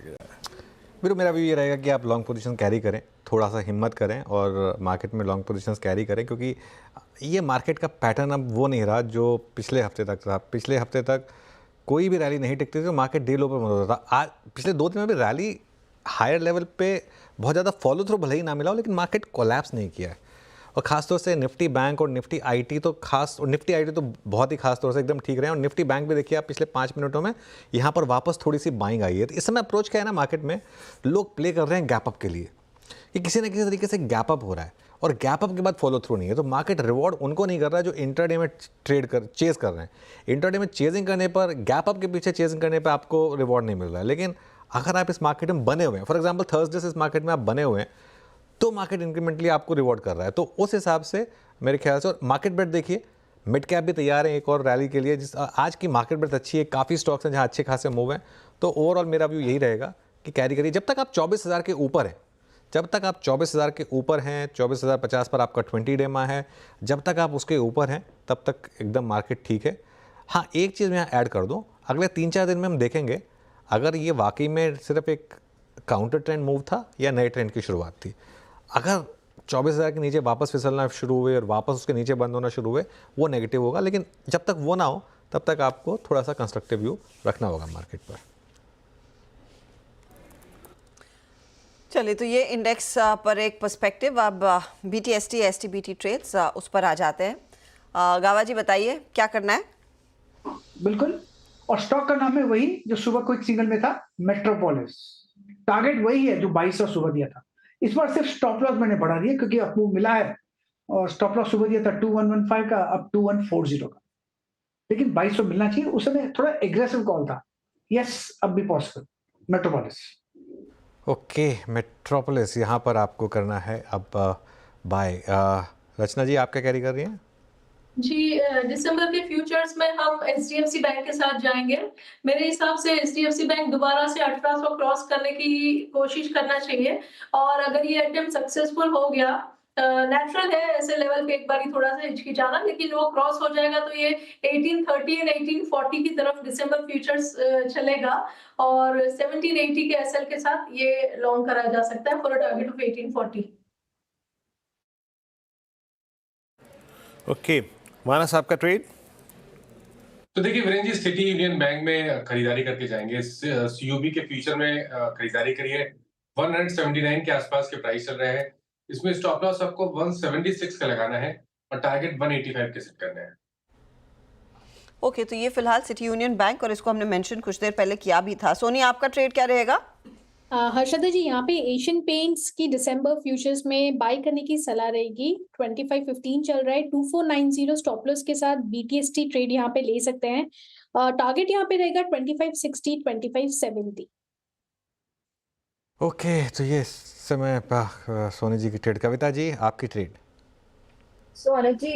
के जा रहा है। फिर मेरा भी ये रहेगा कि आप लॉन्ग पोजीशन कैरी करें, थोड़ा सा हिम्मत करें और मार्केट में लॉन्ग पोजीशंस कैरी करें, क्योंकि ये मार्केट का पैटर्न अब वो नहीं रहा जो पिछले हफ्ते तक था। पिछले हफ्ते तक कोई भी रैली नहीं टिकती थी तो मार्केट डे लो पर बंद होता था। आज पिछले 2 दिन में भी रैली हायर लेवल पे बहुत ज़्यादा फॉलो थ्रू भले ही ना मिला हो, लेकिन मार्केट कोलैप्स नहीं किया है। और खासतौर से निफ्टी बैंक और निफ्टी आईटी तो खास, और निफ्टी आईटी तो बहुत ही खास तौर से एकदम ठीक रहे हैं। और निफ्टी बैंक भी देखिए आप पिछले 5 मिनटों में यहाँ पर वापस थोड़ी सी बाइंग आई है। तो इस समय अप्रोच क्या है ना, मार्केट में लोग प्ले कर रहे हैं गैप अप के लिए, कि किसी न किसी तरीके से गैप अप हो रहा है और गैप अप के बाद फॉलो थ्रू नहीं है। तो मार्केट रिवॉर्ड उनको नहीं कर रहा है जो इंट्राडे में चेज कर रहे हैं। इंट्राडे में चेजिंग करने पर, गैप अप के पीछे चेजिंग करने पर आपको रिवॉर्ड नहीं मिल रहा है। लेकिन अगर आप इस मार्केट में बने हुए हैं, फॉर एग्जाम्पल थर्सडे से इस मार्केट में आप बने हुए हैं, तो मार्केट इंक्रीमेंटली आपको रिवॉर्ड कर रहा है। तो उस हिसाब से मेरे ख्याल से, और मार्केट बेट देखिए, मिड कैप भी तैयार है एक और रैली के लिए। जिस आज की मार्केट बेट अच्छी है, काफ़ी स्टॉक्स हैं जहाँ अच्छे खासे मूव हैं। तो ओवरऑल मेरा व्यू यही रहेगा कि कैरी करिए जब तक आप 24,000 के ऊपर हैं। जब तक आप 24,000 के ऊपर हैं, 24,050 पर आपका 20 डे मा है, जब तक आप उसके ऊपर हैं तब तक एकदम मार्केट ठीक है। हाँ, एक चीज़ मैं यहाँ ऐड कर दूँ, अगले 3-4 दिन में हम देखेंगे अगर ये वाकई में सिर्फ एक काउंटर ट्रेंड मूव था या नए ट्रेंड की शुरुआत थी। अगर 24,000 के नीचे वापस फिसलना शुरू हुए और वापस उसके नीचे बंद होना शुरू हुए, वो नेगेटिव होगा। लेकिन जब तक वो ना हो तब तक आपको थोड़ा सा कंस्ट्रक्टिव व्यू रखना होगा मार्केट पर। चलिए, तो ये इंडेक्स पर एक पर्सपेक्टिव। अब BTST STBT ट्रेड्स उस पर आ जाते हैं। गावा जी बताइए क्या करना है। बिल्कुल, और स्टॉक का नाम है वही जो सुबह क्विक सिग्नल में था, मेट्रोपोलिस। टारगेट वही है जो 2200 सुबह दिया था। इस बार सिर्फ स्टॉप लॉस मैंने बढ़ा दिया क्योंकि अब वो मिला है, और स्टॉप लॉस सुबह दिया था 2115 का, अब 2140 का। लेकिन 2200 मिलना चाहिए, उस समय थोड़ा एग्रेसिव कॉल था। यस, अब भी पॉसिबल मेट्रोपोलिस। ओके, मेट्रोपोलिस यहाँ पर आपको करना है अब बाय। रचना जी, आप क्या कैरी कर रही हैं? जी, दिसंबर के फ्यूचर्स में हम HDFC बैंक के साथ जाएंगे। मेरे हिसाब से HDFC बैंक दोबारा से 1800 क्रॉस करने की कोशिश करना चाहिए, और अगर ये अटेम्प्ट सक्सेसफुल हो गया, नेचुरल है ऐसे लेवल पे एक बार ही थोड़ा सा हिचकिचाना, लेकिन वो क्रॉस हो जाएगा तो ये 1830 एंड 1840 की तरफ दिसंबर फ्यूचर्स चलेगा, और 1780 के SL के साथ ये लॉन्ग करा जा सकता है for a target of 1840। Okay, Manas आपका ट्रेड? तो देखिए Viren ji, City Union Bank में खरीदारी करके जाएंगे। CUB के फ्यूचर में खरीदारी करिए। 179 के आसपास के प्राइस चल रहे हैं। इसमें स्टॉप लॉस आपको 176 का लगाना है और टारगेट 185 के सेट करना है। ओके, तो ये फिलहाल सिटी यूनियन बैंक, और इसको हमने मेंशन कुछ देर पहले किया भी था। सोनी, आपका ट्रेड क्या रहेगा? हर्षदा जी, यहाँ पे एशियन पेंट्स की दिसंबर फ्यूचर्स में बाय करने की सलाह रहेगी। 2515 चल रहा है, 2490 स्टॉप लॉस के साथ BTST ट्रेड यहाँ पे ले सकते हैं। टारगेट यहाँ पे रहेगा 2560 2570। ओके, तो ये समय सोनी जी की ट्रेड। कविता जी, आपकी ट्रेड? सो अनुज जी,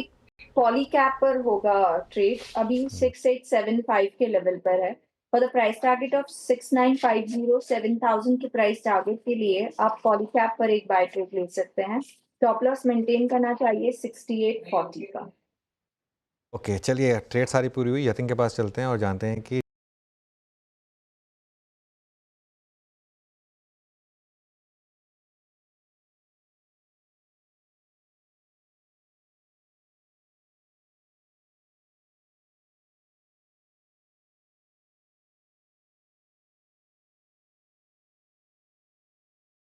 पॉली कैप पर होगा ट्रेड। अभी 6875 के लेवल पर है, और द प्राइस टारगेट ऑफ 6950, 7000 के प्राइस टारगेट के लिए आप पॉली कैप पर एक बाय ट्रेड ले सकते हैं। स्टॉप लॉस मेंटेन करना चाहिए 6840 का। ओके, चलिए ट्रेड सारी पूरी हुई। यतिन के पास चलते हैं और जानते हैं कि